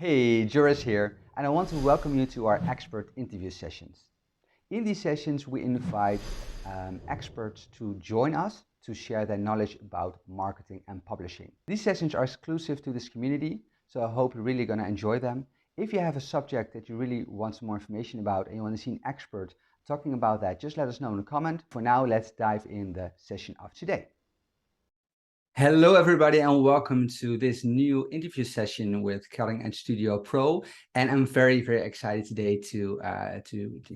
Hey, Joris here, and I want to welcome you to our expert interview sessions. In these sessions, we invite experts to join us to share their knowledge about marketing and publishing. These sessions are exclusive to this community, so I hope you're really going to enjoy them. If you have a subject that you really want some more information about and you want to see an expert talking about that, just let us know in a comment. For now, let's dive in the session of today. Hello, everybody, and welcome to this new interview session with Cutting Edge Studio Pro. And I'm very, very excited today to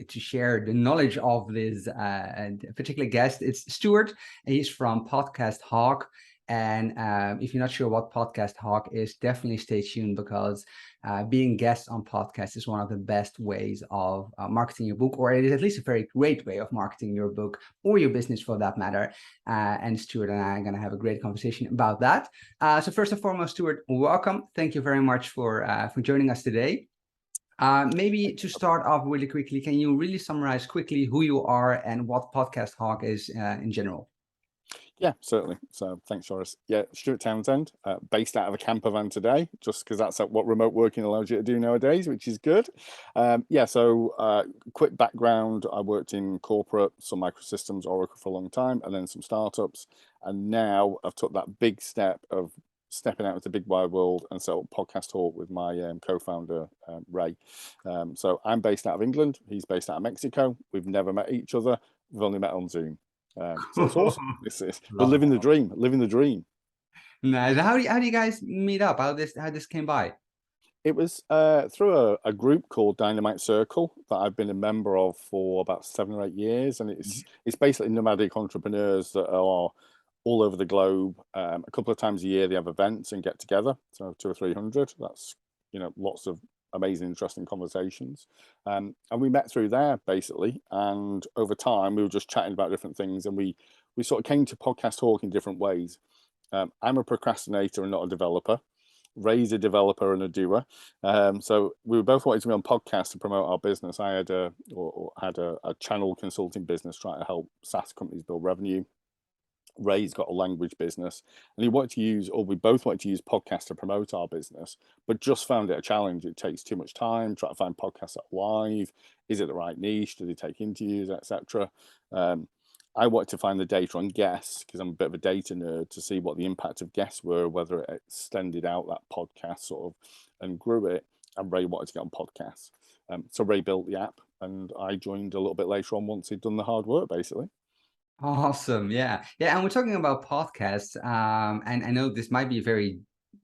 share the knowledge of this particular guest. It's Stuart, and he's from Podcast Hawk. And if you're not sure what Podcast Hawk is, definitely stay tuned because being guest on podcast is one of the best ways of marketing your book, or it is at least a very great way of marketing your book or your business for that matter. And Stuart and I are going to have a great conversation about that. So first and foremost, Stuart, welcome. Thank you very much for joining us today. Maybe to start off really quickly, can you really summarize quickly who you are and what Podcast Hawk is in general? Yeah, certainly. So thanks, Joris. Yeah, Stuart Townsend, based out of a camper van today, just because that's what remote working allows you to do nowadays, which is good. Quick background. I worked in corporate, some microsystems, Oracle for a long time, and then some startups. And now I've took that big step of stepping out into the big wide world and set up Podcast Hawk with my co-founder, Ray. So I'm based out of England. He's based out of Mexico. We've never met each other. We've only met on Zoom. So it's awesome. We're living the dream, living the dream. Nice. How do you guys meet up? How this came by? It was through a group called Dynamite Circle that I've been a member of for about 7 or 8 years, and it's basically nomadic entrepreneurs that are all over the globe. A couple of times a year they have events and get together, so 200 or 300. That's lots of amazing, interesting conversations. And we met through there basically. And over time, we were just chatting about different things, and we sort of came to Podcast Hawk in different ways. I'm a procrastinator and not a developer. Ray's a developer and a doer. So we were both wanting to be on podcasts to promote our business. I had a channel consulting business trying to help SaaS companies build revenue. Ray's got a language business, and we both wanted to use podcasts to promote our business, but just found it a challenge. It takes too much time, try to find podcasts that are live. Is it the right niche? Do they take interviews, etc.? I wanted to find the data on guests because I'm a bit of a data nerd to see what the impact of guests were, whether it extended out that podcast sort of and grew it. And Ray wanted to get on podcasts. So Ray built the app, and I joined a little bit later on once he'd done the hard work, basically. Awesome. Yeah. And we're talking about podcasts. And I know this might be a very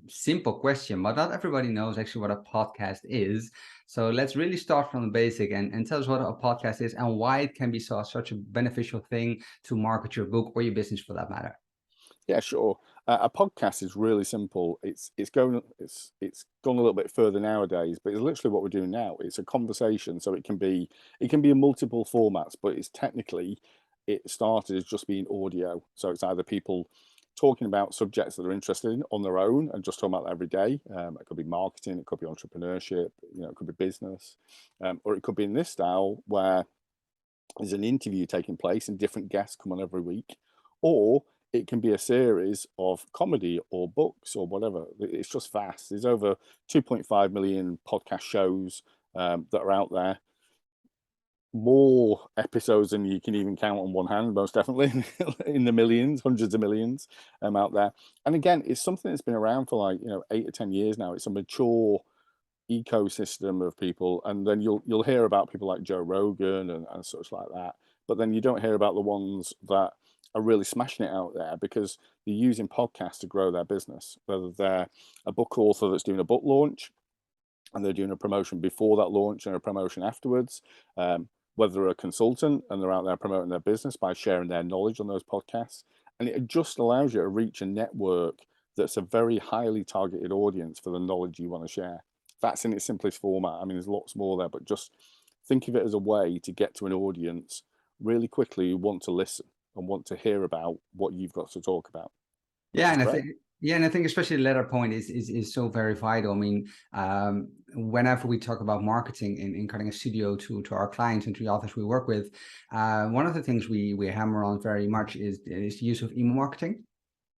simple question, but not everybody knows actually what a podcast is. So let's really start from the basic and tell us what a podcast is and why it can be such a beneficial thing to market your book or your business for that matter. Yeah, sure. A podcast is really simple. It's gone a little bit further nowadays, but it's literally what we're doing now. It's a conversation, so it can be in multiple formats, but it started as just being audio. So it's either people talking about subjects that they're interested in on their own and just talking about that every day. It could be marketing, it could be entrepreneurship, it could be business, or it could be in this style where there's an interview taking place and different guests come on every week, or it can be a series of comedy or books or whatever. It's just vast. There's over 2.5 million podcast shows that are out there. More episodes than you can even count on one hand, most definitely, in the millions, hundreds of millions out there. And again, it's something that's been around for 8 or 10 years now. It's a mature ecosystem of people, and then you'll hear about people like Joe Rogan and such like that, but then you don't hear about the ones that are really smashing it out there because they're using podcasts to grow their business, whether they're a book author that's doing a book launch and they're doing a promotion before that launch and a promotion afterwards, whether they're a consultant and they're out there promoting their business by sharing their knowledge on those podcasts. And it just allows you to reach a network that's a very highly targeted audience for the knowledge you want to share. That's in its simplest format. I mean, there's lots more there, but just think of it as a way to get to an audience really quickly who want to listen and want to hear about what you've got to talk about. Yeah, and I think especially the latter point is so very vital. I mean, whenever we talk about marketing in Cutting Edge Studio to our clients and to the authors we work with, one of the things we hammer on very much is the use of email marketing.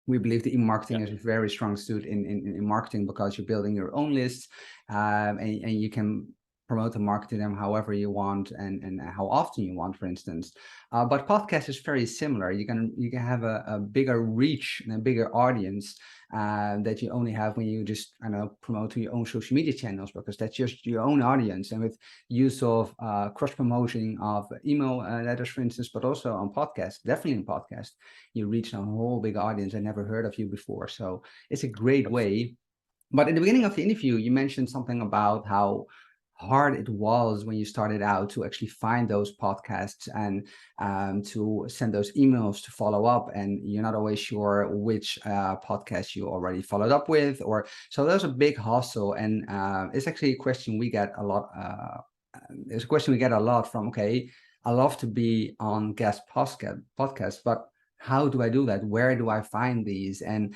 we believe that e-marketing Yeah. is a very strong suit in marketing, because you're building your own lists, and you can promote and market them however you want, and how often you want, for instance. But podcast is very similar. You can have a bigger reach and a bigger audience that you only have when you just, I don't know, promote to your own social media channels, because that's just your own audience. And with use of cross promoting of email letters, for instance, but also on podcasts, definitely in podcast, you reach a whole big audience that never heard of you before. So it's a great way. But in the beginning of the interview, you mentioned something about how hard it was when you started out to actually find those podcasts, and to send those emails to follow up, and you're not always sure which podcast you already followed up with, or so there's a big hustle. And it's actually a question we get a lot. It's a question we get a lot from, okay, I love to be on guest podcast, but how do I do that? Where do I find these? And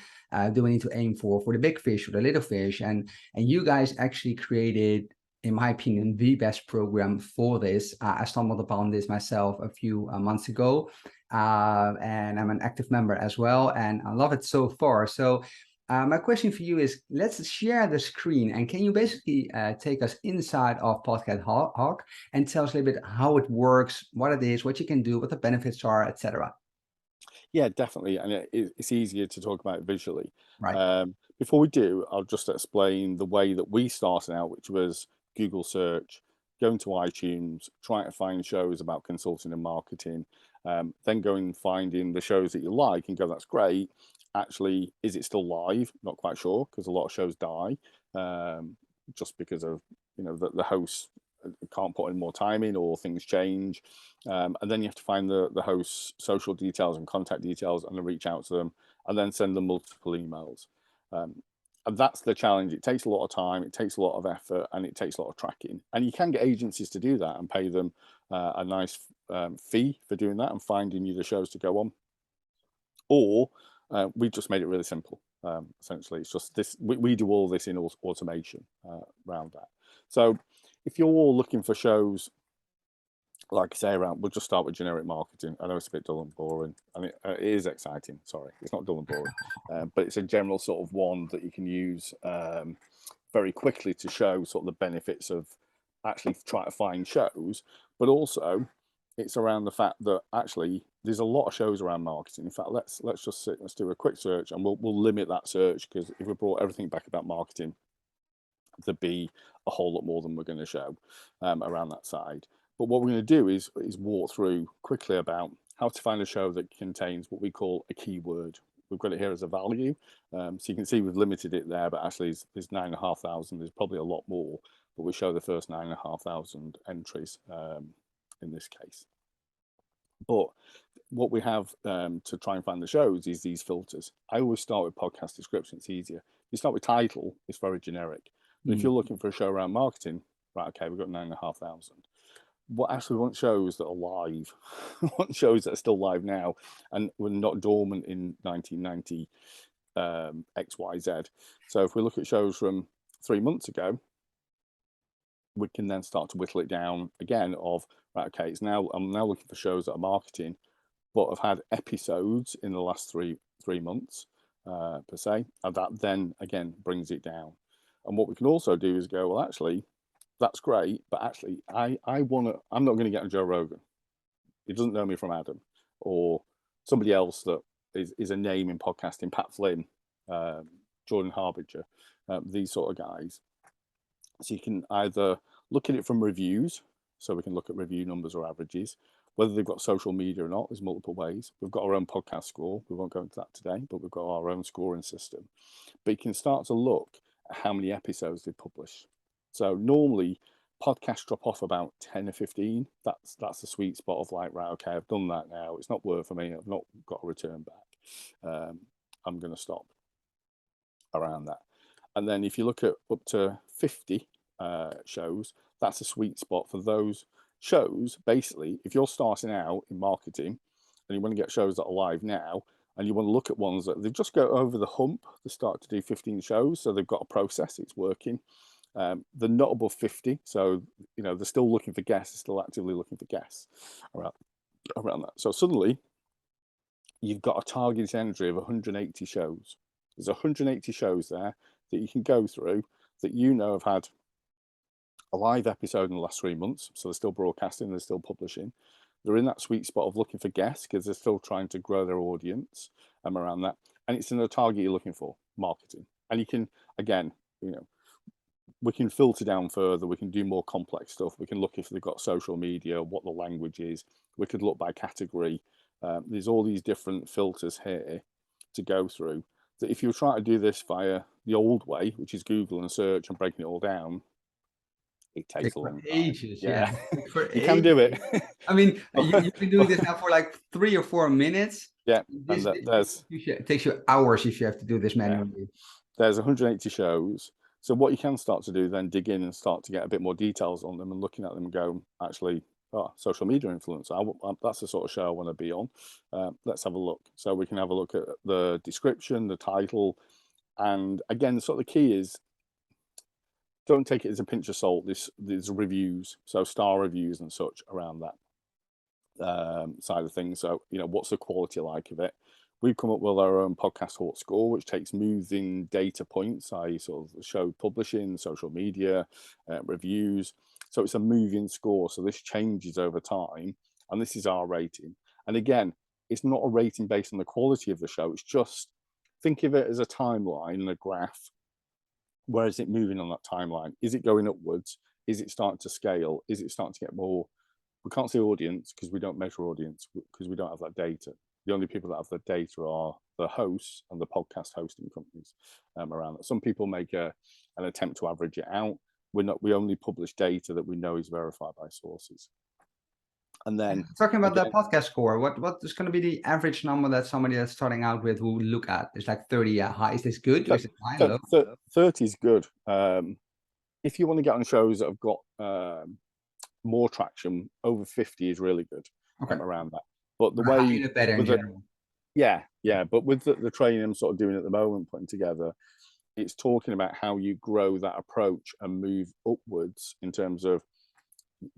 do I need to aim for the big fish or the little fish? And you guys actually created, in my opinion, the best program for this. I stumbled upon this myself a few months ago, and I'm an active member as well, and I love it so far. So my question for you is, let's share the screen, and can you basically take us inside of Podcast Hawk and tell us a little bit how it works, what it is, what you can do, what the benefits are, etc. Yeah, definitely, and it's easier to talk about it visually. Right. Before we do, I'll just explain the way that we started out, which was Google search, going to iTunes, trying to find shows about consulting and marketing, then going and finding the shows that you like and go, that's great. Actually, is it still live? Not quite sure, because a lot of shows die, just because of the hosts can't put in more time in, or things change. And then you have to find the host's social details and contact details, and then reach out to them, and then send them multiple emails. And that's the challenge. It takes a lot of time, it takes a lot of effort, and it takes a lot of tracking. And you can get agencies to do that and pay them a nice fee for doing that and finding you the shows to go on. Or we just made it really simple. Essentially, it's just this. We do all this in automation around that. So if you're looking for shows, like I say, around, we'll just start with generic marketing. I know it's a bit dull and boring, and it is exciting. Sorry, it's not dull and boring, but it's a general sort of one that you can use very quickly to show sort of the benefits of actually trying to find shows. But also, it's around the fact that actually there's a lot of shows around marketing. In fact, let's do a quick search, and we'll limit that search, because if we brought everything back about marketing, there'd be a whole lot more than we're going to show around that side. But what we're going to do is walk through quickly about how to find a show that contains what we call a keyword. We've got it here as a value. So you can see we've limited it there, but actually there's 9,500. There's probably a lot more, but we show the first 9,500 entries in this case. But what we have to try and find the shows is these filters. I always start with podcast description. It's easier. If you start with title, it's very generic. But if you're looking for a show around marketing, right, okay, we've got 9,500. What actually want shows that are live? Want shows that are still live now and were not dormant in 1990 XYZ. So if we look at shows from 3 months ago, we can then start to whittle it down again of, right, okay, I'm now looking for shows that are marketing, but have had episodes in the last three months per se, and that then again brings it down. And what we can also do is go, well, actually, that's great, but actually, I'm not going to get on Joe Rogan. He doesn't know me from Adam, or somebody else that is a name in podcasting, Pat Flynn, Jordan Harbinger, these sort of guys. So you can either look at it from reviews, so we can look at review numbers or averages, whether they've got social media or not. There's multiple ways. We've got our own podcast score. We won't go into that today, but we've got our own scoring system. But you can start to look at how many episodes they publish. So normally podcasts drop off about 10 or 15. That's the sweet spot of like, right, okay, I've done that now. It's not worth for me. I've not got a return back. I'm going to stop around that. And then if you look at up to 50 shows, that's a sweet spot for those shows. Basically, if you're starting out in marketing and you want to get shows that are live now, and you want to look at ones that they just go over the hump, they start to do 15 shows, so they've got a process, it's working. They're not above 50, so they're still looking for guests, they're still actively looking for guests around that. So suddenly you've got a targeted entry of 180 shows. There's 180 shows there that you can go through that have had a live episode in the last 3 months. So they're still broadcasting, they're still publishing. They're in that sweet spot of looking for guests because they're still trying to grow their audience around that. And it's in the target you're looking for, marketing. And you can, again, we can filter down further. We can do more complex stuff. We can look if they've got social media, what the language is. We could look by category. There's all these different filters here to go through. That if you were trying to do this via the old way, which is Google and search and breaking it all down, it takes a long time. Ages, yeah. For You can do it. I mean, you've been doing this now for like 3 or 4 minutes. Yeah, This and there's it takes you hours if you have to do this manually. There's 180 shows. So what you can start to do then, dig in and start to get a bit more details on them and looking at them and go, actually, social media influencer, that's the sort of show I want to be on. Let's have a look. So we can have a look at the description, the title, and again, sort of the key is, don't take it as a pinch of salt. There's reviews, so star reviews and such around that side of things. So, what's the quality like of it? We've come up with our own podcast hot score, which takes moving data points, i.e. sort of show publishing, social media, reviews. So it's a moving score. So this changes over time, and this is our rating. And again, it's not a rating based on the quality of the show. It's just, think of it as a timeline and a graph. Where is it moving on that timeline? Is it going upwards? Is it starting to scale? Is it starting to get more? We can't see audience because we don't measure audience because we don't have that data. The only people that have the data are the hosts and the podcast hosting companies around that. Some people make an attempt to average it out. We only publish data that we know is verified by sources. And then talking about the podcast score, what is going to be the average number that somebody that's starting out with will look at? It's like 30 high. Is this good? Or is it high, low? 30 is good. If you want to get on shows that have got more traction, over 50 is really good. Around that. But the way better in general. But with the training I'm sort of doing at the moment, putting together, it's talking about how you grow that approach and move upwards in terms of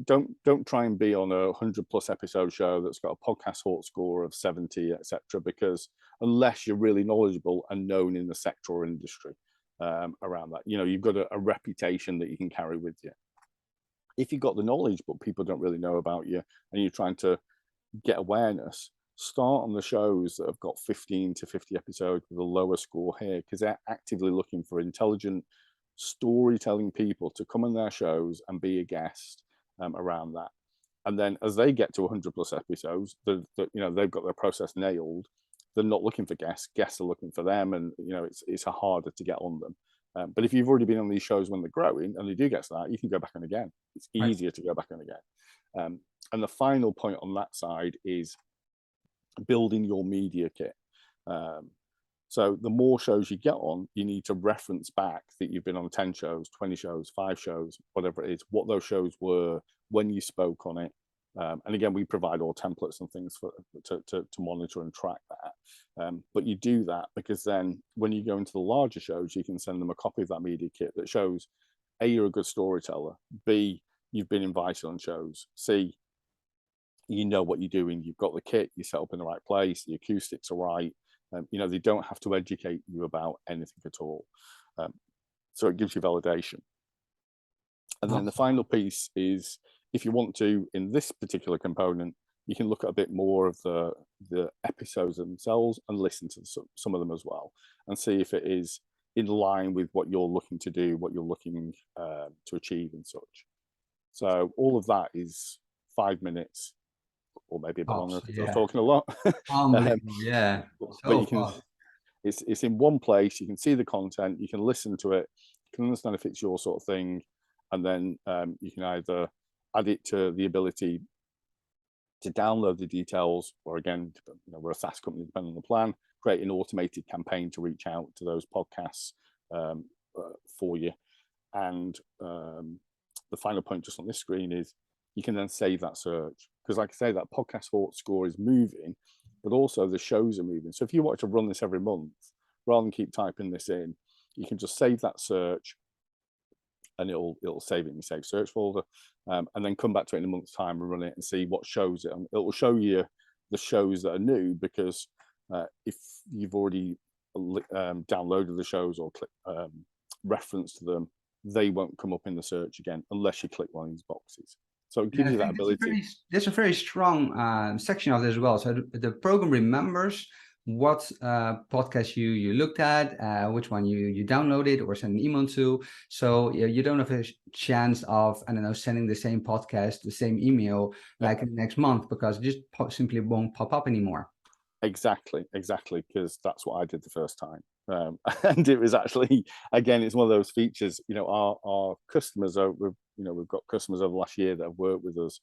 don't try and be on a 100+ episode show that's got a podcast hot score of 70, etc. Because unless you're really knowledgeable and known in the sector or industry around that, you've got a reputation that you can carry with you. If you've got the knowledge but people don't really know about you and you're trying to get awareness, start on the shows that have got 15 to 50 episodes with a lower score here, because they're actively looking for intelligent storytelling people to come on their shows and be a guest around that. And then as they get to 100+ episodes, they've got their process nailed. They're not looking for guests are looking for them, and it's harder to get on them. But if you've already been on these shows when they're growing and they do get to that, you can go back on again. It's easier to go back on again. And the final point on that side is building your media kit. So the more shows you get on, you need to reference back that you've been on 10 shows, 20 shows, 5 shows, whatever it is, what those shows were, when you spoke on it. And again, we provide all templates and things to monitor and track that. But you do that because then when you go into the larger shows, you can send them a copy of that media kit that shows, A, you're a good storyteller, B, you've been invited on shows, C, you know what you're doing, you've got the kit, you're set up in the right place, the acoustics are right. They don't have to educate you about anything at all. So it gives you validation. And then the final piece is, if you want to, in this particular component, you can look at a bit more of the episodes themselves and listen to some of them as well, and see if it is in line with what you're looking to do, what you're looking to achieve and such. So all of that is 5 minutes, or maybe a bit longer because I was talking a lot. Yeah. But you can, it's in one place. You can see the content, you can listen to it, you can understand if it's your sort of thing, and then you can either add it to the ability to download the details, or again, we're a SaaS company, depending on the plan, create an automated campaign to reach out to those podcasts for you. And the final point just on this screen is you can then save that search, because like I say, that podcast hot score is moving, but also the shows are moving. So if you want to run this every month, rather than keep typing this in, you can just save that search, and it'll save it in your save search folder, and then come back to it in a month's time and run it and see what shows it. And it will show you the shows that are new, because if you've already downloaded the shows or click reference to them, they won't come up in the search again unless you click one of these boxes. So it gives you that ability. There's a very strong section of this as well. So the program remembers what podcast you looked at, which one you downloaded or sent an email to. So you don't have a chance of, I don't know, sending the same podcast, the same email like in the next month, because it just simply won't pop up anymore. Exactly, because that's what I did the first time. And it was actually, again, it's one of those features, our customers we've got customers over the last year that have worked with us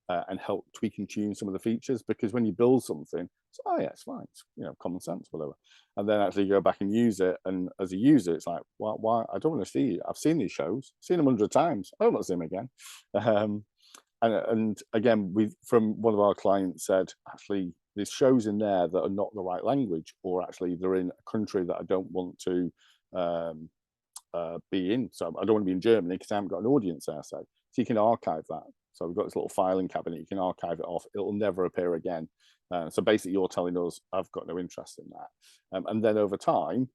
and helped tweak and tune some of the features, because when you build something, it's, oh yeah, it's fine, it's, common sense, whatever. And then actually go back and use it. And as a user, it's like, why? I don't want to see, I've seen these shows, seen them 100 times. I don't want to see them again. And again, from one of our clients said, actually, there's shows in there that are not the right language, or actually they're in a country that I don't want to be in. So I don't want to be in Germany because I haven't got an audience there. So you can archive that. So we've got this little filing cabinet. You can archive it off. It'll never appear again. So basically, you're telling us, I've got no interest in that. And then over time,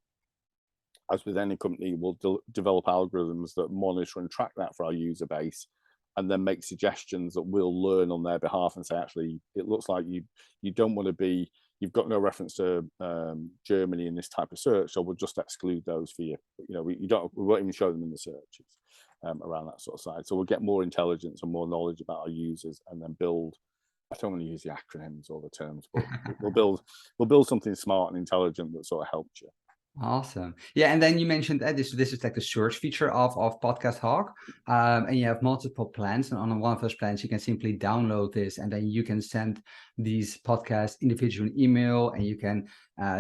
as with any company, we'll develop algorithms that monitor and track that for our user base, and then make suggestions that we'll learn on their behalf and say, actually, it looks like you don't want to be, you've got no reference to Germany in this type of search, so we'll just exclude those for you. We won't even show them in the searches around that sort of side. So we'll get more intelligence and more knowledge about our users, and then build. I don't want to use the acronyms or the terms, but we'll build something smart and intelligent that sort of helps you. Awesome. Yeah, and then you mentioned this is like the search feature of Podcast Hawk, and you have multiple plans, and on one of those plans you can simply download this, and then you can send these podcasts individual email, and you can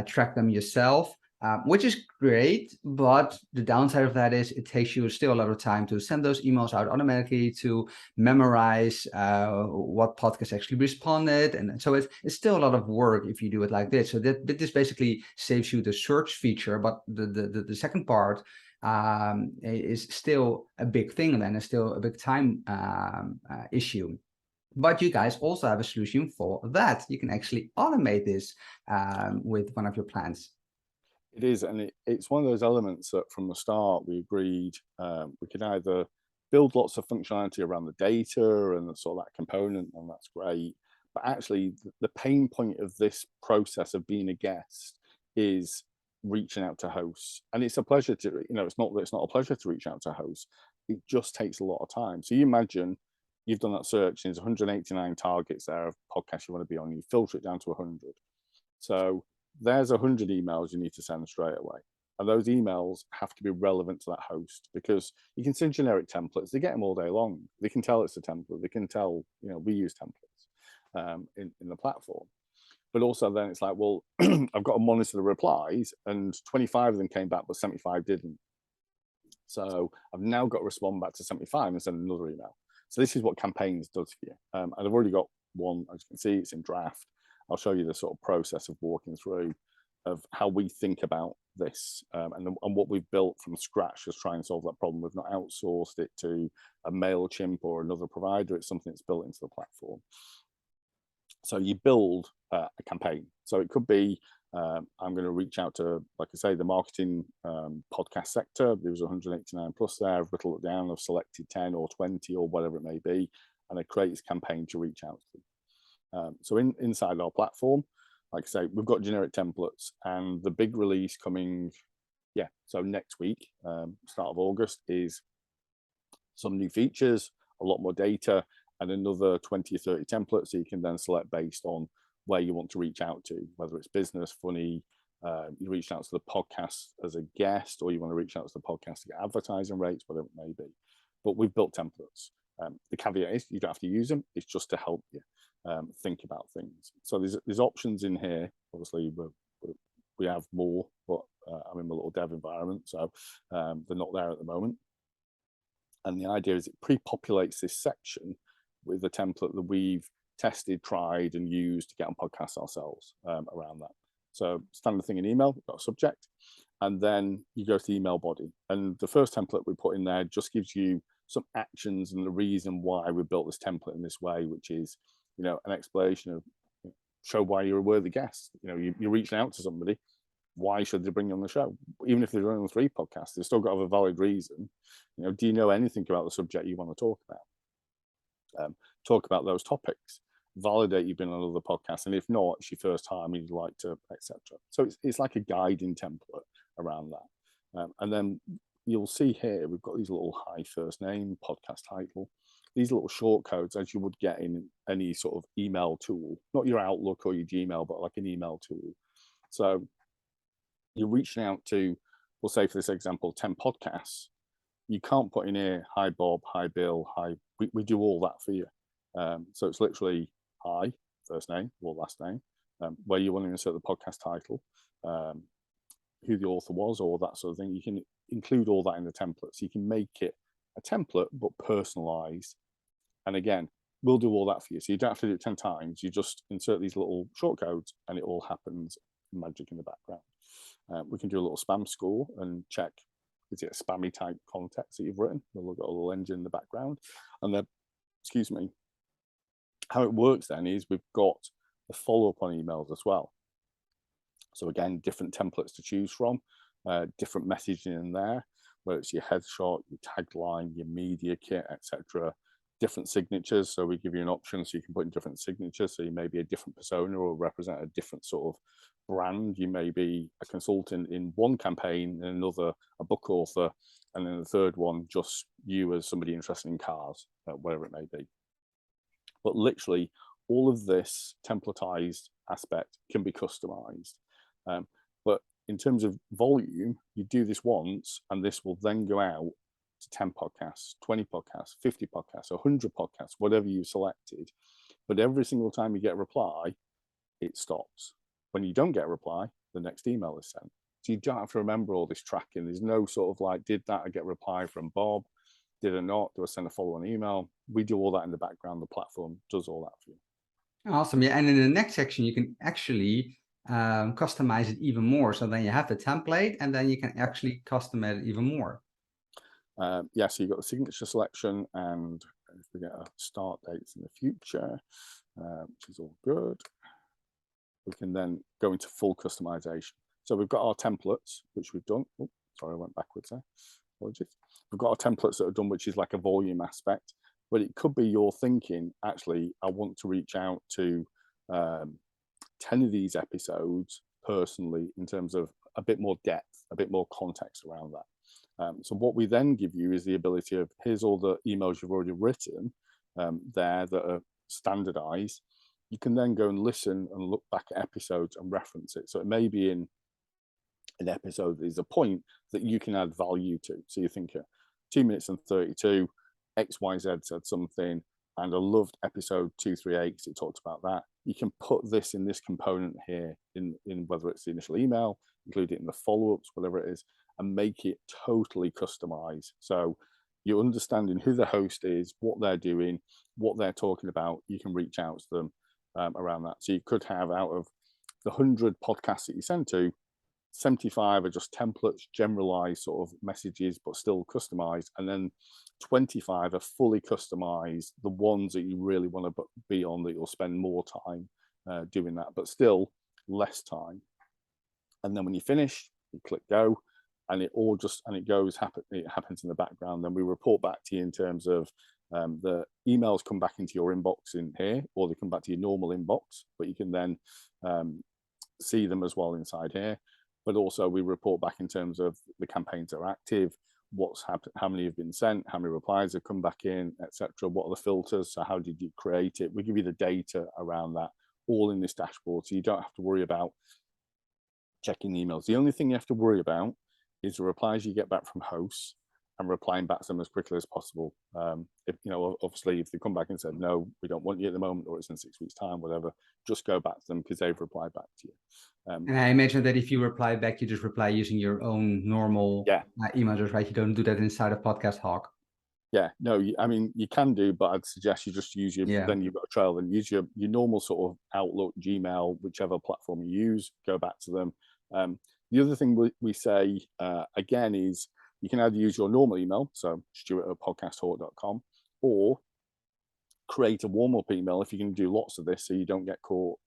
track them yourself, which is great. But the downside of that is it takes you still a lot of time to send those emails out automatically, to memorize what podcast actually responded, and so it's still a lot of work if you do it like this. So this basically saves you the search feature, but the second part is still a big thing, and then it's still a big time issue. But you guys also have a solution for that. You can actually automate this with one of your plans. It is, and it's one of those elements that from the start we agreed we could either build lots of functionality around the data and sort of that component, and that's great. But actually, the pain point of this process of being a guest is reaching out to hosts, and it's a pleasure to, it's not that it's not a pleasure to reach out to hosts. It just takes a lot of time. So you imagine you've done that search, and there's 189 targets there of podcasts you want to be on. You filter it down to 100. So there's 100 emails you need to send straight away. And those emails have to be relevant to that host, because you can send generic templates. They get them all day long. They can tell it's a template. They can tell, we use templates in the platform. But also then it's like, well, I've got to monitor the replies, and 25 of them came back, but 75 didn't. So I've now got to respond back to 75 and send another email. So this is what Campaigns does for you. And I've already got one, as you can see, it's in draft. I'll show you the sort of process of walking through of how we think about this and what we've built from scratch to try and solve that problem. We've not outsourced it to a MailChimp or another provider. It's something that's built into the platform. So you build a campaign. So it could be, I'm going to reach out to, like I say, the marketing podcast sector. There was 189 plus there. I've whittled it down. I've selected 10 or 20 or whatever it may be, and I create this campaign to reach out to them. So inside our platform, like I say, we've got generic templates, and the big release coming, so next week, start of August, is some new features, a lot more data, and another 20 or 30 templates so you can then select based on where you want to reach out to, whether it's business, funny, you reach out to the podcast as a guest, or you want to reach out to the podcast to get advertising rates, whatever it may be. But we've built templates. The caveat is you don't have to use them. It's just to help you think about things. So there's options in here. Obviously, we have more, but I'm in my little dev environment, so they're not there at the moment. And the idea is it pre-populates this section with a template that we've tested, tried, and used to get on podcasts ourselves around that. So standard thing in email, we've got a subject, and then you go to the email body. And the first template we put in there just gives you some actions and the reason why we built this template in this way, which is, an explanation of show why you're a worthy guest. You know, you're reaching out to somebody. Why should they bring you on the show? Even if they're on 3 podcasts, they've still got to have a valid reason. You know, do you know anything about the subject you want to talk about? Talk about those topics. Validate you've been on other podcasts, and if not, it's your first time and you'd like to, etc. So it's like a guiding template around that. And then you'll see here we've got these little hi first name, podcast title, these little short codes as you would get in any sort of email tool, not your Outlook or your Gmail, but like an email tool. So you're reaching out to, we'll say for this example, 10 podcasts. You can't put in here, hi Bob, hi Bill, hi. We do all that for you. So it's literally hi, first name or last name, where you want to insert the podcast title, who the author was, or that sort of thing. You can include all that in the template. So you can make it a template, but personalized. And again, we'll do all that for you. So you don't have to do it 10 times. You just insert these little short codes and it all happens magic in the background. We can do a little spam score and check, is it a spammy type context that you've written? We'll look at a little engine in the background. And then, excuse me, how it works then is we've got the follow-up on emails as well. So again, different templates to choose from, different messaging in there, whether it's your headshot, your tagline, your media kit, etc. Different signatures. So we give you an option so you can put in different signatures. So you may be a different persona or represent a different sort of brand. You may be a consultant in one campaign, and another a book author, and then the third one just you as somebody interested in cars, whatever it may be. But literally all of this templatized aspect can be customized. But in terms of volume, you do this once and this will then go out to 10 podcasts, 20 podcasts, 50 podcasts, 100 podcasts, whatever you selected. But every single time you get a reply, it stops. When you don't get a reply, the next email is sent. So you don't have to remember all this tracking. There's no sort of like, did that I get a reply from Bob? Did I not? Do I send a follow-on email? We do all that in the background. The platform does all that for you. Awesome. Yeah. And in the next section, you can actually customize it even more. So then you have the template and then you can actually customize it even more. Yeah, so you've got the signature selection, and if we get a start dates in the future, which is all good, we can then go into full customization. So we've got our templates, which we've done. Oh, sorry, I went backwards there. Apologies. We've got our templates that are done, which is like a volume aspect, but it could be you're thinking, actually, I want to reach out to 10 of these episodes personally in terms of a bit more depth, a bit more context around that. So what we then give you is the ability of, here's all the emails you've already written there that are standardized. You can then go and listen and look back at episodes and reference it. So it may be in an episode, there's a point that you can add value to. So you think 2 minutes and 32, XYZ said something, and I loved episode 238 because it talked about that. You can put this in this component here in whether it's the initial email, include it in the follow-ups, whatever it is, and make it totally customized. So you're understanding who the host is, what they're doing, what they're talking about. You can reach out to them around that. So you could have, out of the 100 podcasts that you send to, 75 are just templates, generalized sort of messages, but still customized. And then 25 are fully customized, the ones that you really want to be on, that you'll spend more time doing that, but still less time. And then when you finish, you click go, and it all just, and it goes, it happens in the background. Then we report back to you in terms of the emails come back into your inbox in here, or they come back to your normal inbox, but you can then see them as well inside here. But also we report back in terms of the campaigns that are active, what's happened, how many have been sent, how many replies have come back in, etc. What are the filters? So how did you create it? We give you the data around that, all in this dashboard. So you don't have to worry about checking emails. The only thing you have to worry about is the replies you get back from hosts and replying back to them as quickly as possible. If, you know, obviously if they come back and said, no, we don't want you at the moment, or it's in 6 weeks time, whatever, just go back to them because they've replied back to you. And I imagine that if you reply back, you just reply using your own normal email address, right? You don't do that inside of Podcast Hawk. Yeah, no, I mean, you can do, but I'd suggest you just use your, then you've got a trail, then use your normal sort of Outlook, Gmail, whichever platform you use, go back to them. The other thing we say, again, is you can either use your normal email, so stuart@podcasthawk.com, or create a warm-up email if you can do lots of this so you don't get caught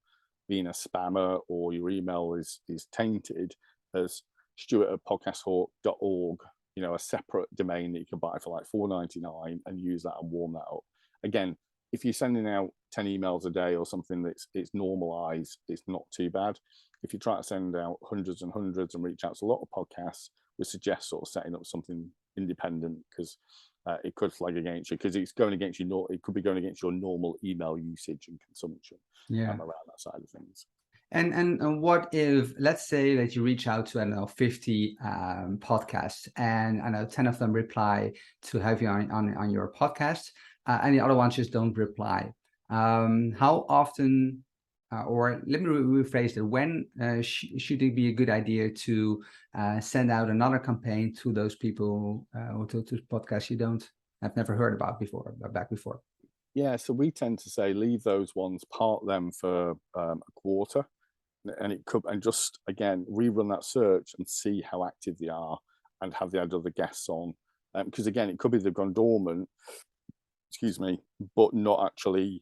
being a spammer or your email is tainted, as stuart@podcasthawk.org, a separate domain that you can buy for like $4.99 and use that and warm that up. Again, if you're sending out 10 emails a day or something it's normalized, it's not too bad. If you try to send out hundreds and hundreds and reach out to a lot of podcasts, we suggest sort of setting up something independent, because it could flag against you, because it's going against it could be going against your normal email usage and consumption around that side of things. And what if, let's say that you reach out to, I don't know, 50 podcasts, and I know 10 of them reply to have you on your podcast, and the other ones just don't reply. How often, or let me rephrase it, when should it be a good idea to send out another campaign to those people, or to podcasts you have never heard about before, back before? Yeah, so we tend to say leave those ones, park them for a quarter, and it could, and just again rerun that search and see how active they are, and have they had other guests on, because again it could be they've gone dormant, excuse me, but not actually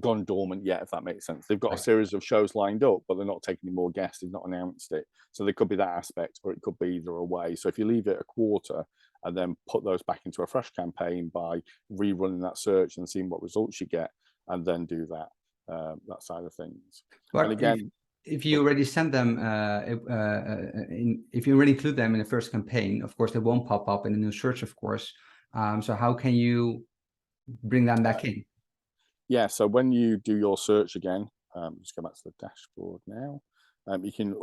gone dormant yet, if that makes sense. They've got a series of shows lined up, but they're not taking any more guests, they've not announced it. So there could be that aspect, or it could be they're away. So if you leave it a quarter and then put those back into a fresh campaign by rerunning that search and seeing what results you get, and then do that side of things. But and again, if you already send them, if you already include them in the first campaign, of course they won't pop up in the new search, of course. So how can you bring them back in? Yeah, so when you do your search again, just go back to the dashboard now, you can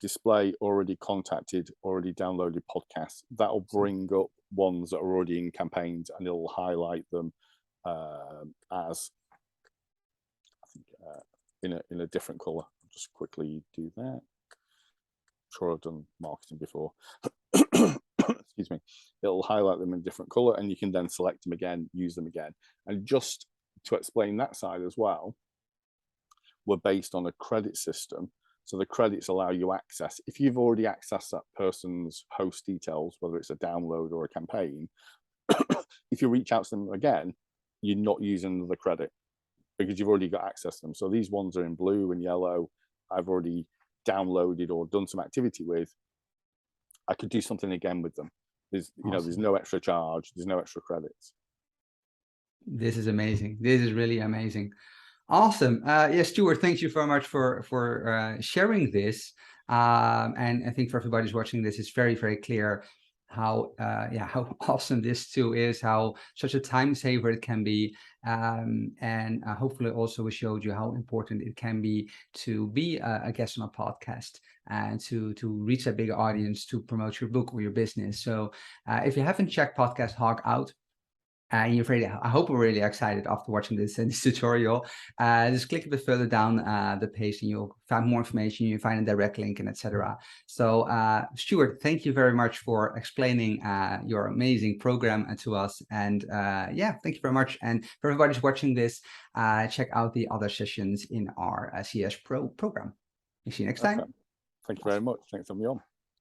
display already contacted, already downloaded podcasts. That'll bring up ones that are already in campaigns, and it'll highlight them as, I think, in a different color. I'll just quickly do that. I'm sure I've done marketing before. Excuse me. It'll highlight them in a different color, and you can then select them again, use them again. And just to explain that side as well, we're based on a credit system. So the credits allow you access. If you've already accessed that person's host details, whether it's a download or a campaign, if you reach out to them again, you're not using the credit, because you've already got access to them. So these ones are in blue and yellow. I've already downloaded or done some activity with. I could do something again with them. There's, Awesome. There's no extra charge. There's no extra credits. This is amazing. This is really amazing. Awesome. Yeah, Stuart, thank you very much for sharing this. And I think for everybody who's watching this, it's very, very clear how how awesome this tool is, how such a time saver it can be. And hopefully also we showed you how important it can be to be a guest on a podcast, and to reach a bigger audience, to promote your book or your business. So if you haven't checked Podcast Hawk out, and you're really, I hope we're really excited after watching this tutorial. Just click a bit further down the page, and you'll find more information. You find a direct link, and etc. So, Stuart, thank you very much for explaining your amazing program to us. And yeah, thank you very much. And for everybody who's watching this, check out the other sessions in our CES Pro program. See you next time. Thank you very much. Thanks for having me on.